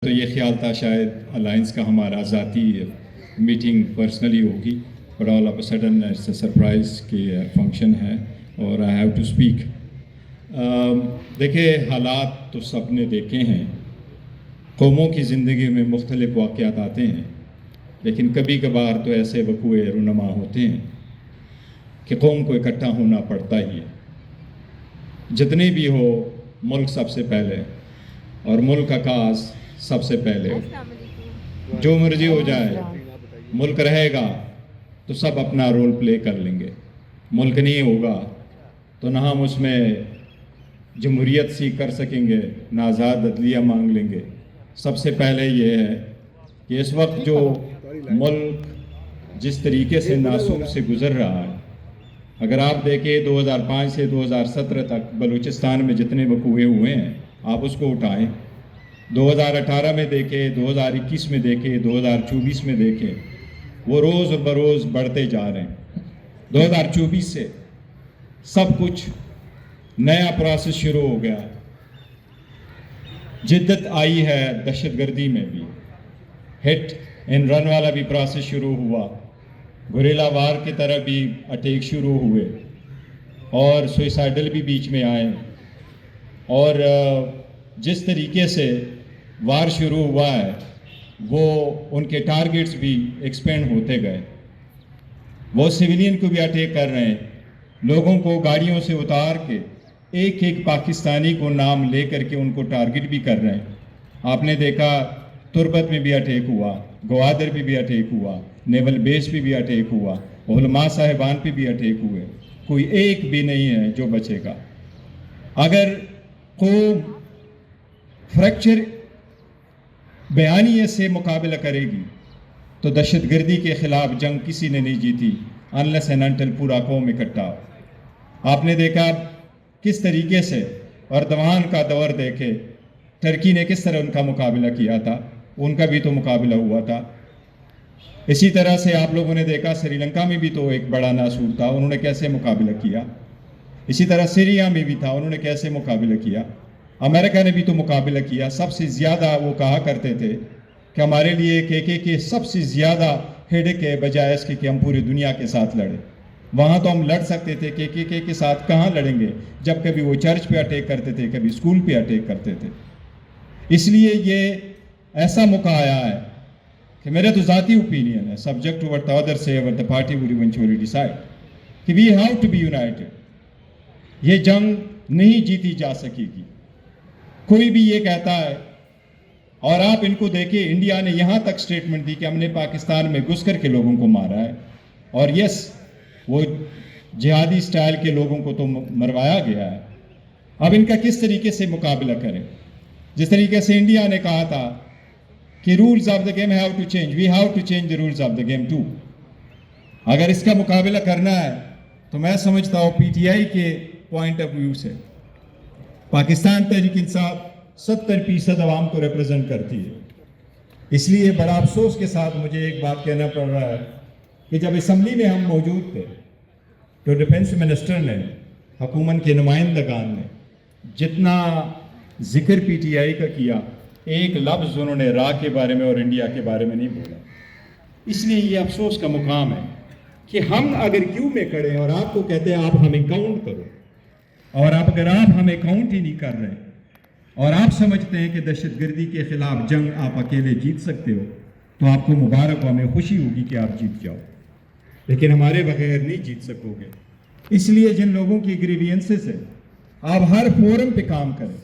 تو یہ خیال تھا شاید الائنس کا ہمارا ذاتی میٹنگ پرسنلی ہوگی، اور all of a sudden it's a surprise کہ فنکشن ہے اور آئی ہیو ٹو اسپیک۔ دیکھیں، حالات تو سب نے دیکھے ہیں، قوموں کی زندگی میں مختلف واقعات آتے ہیں، لیکن کبھی کبھار تو ایسے وقوع رونما ہوتے ہیں کہ قوم کو اکٹھا ہونا پڑتا ہی ہے۔ جتنے بھی ہو، ملک سب سے پہلے، اور ملک کا کاز سب سے پہلے۔ جو مرضی ہو جائے، ملک رہے گا تو سب اپنا رول پلے کر لیں گے۔ ملک نہیں ہوگا تو نہ ہم اس میں جمہوریت سیکھ کر سکیں گے، نہ آزاد عدلیہ مانگ لیں گے۔ سب سے پہلے یہ ہے کہ اس وقت جو ملک جس طریقے سے ناسور سے گزر رہا ہے، اگر آپ دیکھیں 2005 سے 2017 تک بلوچستان میں جتنے وقوع ہوئے ہیں، آپ اس کو اٹھائیں، 2018 میں دیکھیں، 2021 میں دیکھیں، 2024 میں دیکھیں، وہ روز بروز بڑھتے جا رہے ہیں۔ 2024 سے سب کچھ نیا پروسیس شروع ہو گیا، جدت آئی ہے دہشت گردی میں بھی، ہٹ اینڈ رن والا بھی پروسیس شروع ہوا، گوریلا وار کی طرح بھی اٹیک شروع ہوئے، اور سوئسائڈل بھی بیچ میں آئے، اور جس طریقے سے وار شروع ہوا ہے وہ ان کے ٹارگٹس بھی ایکسپینڈ ہوتے گئے۔ وہ سویلین کو بھی اٹیک کر رہے ہیں، لوگوں کو گاڑیوں سے اتار کے ایک ایک پاکستانی کو نام لے کر کے ان کو ٹارگٹ بھی کر رہے ہیں۔ آپ نے دیکھا تربت میں بھی اٹیک ہوا، گوادر میں بھی اٹیک ہوا، نیول بیس پہ بھی اٹیک ہوا، علماء صاحبان پہ بھی اٹیک ہوئے۔ کوئی ایک بھی نہیں ہے جو بچے گا۔ اگر قوم فریکچر بیانیے سے مقابلہ کرے گی تو دہشت گردی کے خلاف جنگ کسی نے نہیں جیتی unless and until پورا قوم اکٹھا ہو۔ آپ نے دیکھا کس طریقے سے اردوان کا دور دیکھے، ترکی نے کس طرح ان کا مقابلہ کیا تھا، ان کا بھی تو مقابلہ ہوا تھا۔ اسی طرح سے آپ لوگوں نے دیکھا سری لنکا میں بھی تو ایک بڑا ناسور تھا، انہوں نے کیسے مقابلہ کیا۔ اسی طرح سیریا میں بھی تھا، انہوں نے کیسے مقابلہ کیا۔ امریکہ نے بھی تو مقابلہ کیا۔ سب سے زیادہ وہ کہا کرتے تھے کہ ہمارے لیے کے سب سے زیادہ ہیڈک ہے، بجائے اس کہ ہم پوری دنیا کے ساتھ لڑیں۔ وہاں تو ہم لڑ سکتے تھے، کے ساتھ کہاں لڑیں گے جب کبھی وہ چرچ پہ اٹیک کرتے تھے، کبھی اسکول پہ اٹیک کرتے تھے۔ اس لیے یہ ایسا موقع آیا ہے کہ میرا تو ذاتی اوپینین ہے، subject to what the other سے what the party would eventually decide, کہ we have to be united. یہ جنگ نہیں جیتی جا سکے گی۔ کوئی بھی یہ کہتا ہے، اور آپ ان کو دیکھیں، انڈیا نے یہاں تک سٹیٹمنٹ دی کہ ہم نے پاکستان میں گھس کر کے لوگوں کو مارا ہے، اور یس وہ جہادی سٹائل کے لوگوں کو تو مروایا گیا ہے۔ اب ان کا کس طریقے سے مقابلہ کریں؟ جس طریقے سے انڈیا نے کہا تھا کہ rules of the game have to change, we have to change the rules of the game too. اگر اس کا مقابلہ کرنا ہے تو میں سمجھتا ہوں پی ٹی آئی کے پوائنٹ آف ویو سے پاکستان تحریک انصاف 70% عوام کو ریپرزنٹ کرتی ہے۔ اس لیے بڑا افسوس کے ساتھ مجھے ایک بات کہنا پڑ رہا ہے کہ جب اسمبلی میں ہم موجود تھے تو ڈیفنس منسٹر نے، حکومت کے نمائندگان نے جتنا ذکر پی ٹی آئی کا کیا، ایک لفظ انہوں نے را کے بارے میں اور انڈیا کے بارے میں نہیں بولا۔ اس لیے یہ افسوس کا مقام ہے کہ ہم اگر کیوں میں کھڑے اور آپ کو کہتے ہیں آپ ہمیں کاؤنٹ کرو، اور اگر آپ ہمیں کاؤنٹ ہی نہیں کر رہے اور آپ سمجھتے ہیں کہ دہشت گردی کے خلاف جنگ آپ اکیلے جیت سکتے ہو، تو آپ کو مبارک ہو، ہمیں خوشی ہوگی کہ آپ جیت جاؤ، لیکن ہمارے بغیر نہیں جیت سکو گے۔ اس لیے جن لوگوں کی گریوینسز ہے، آپ ہر فورم پہ کام کریں۔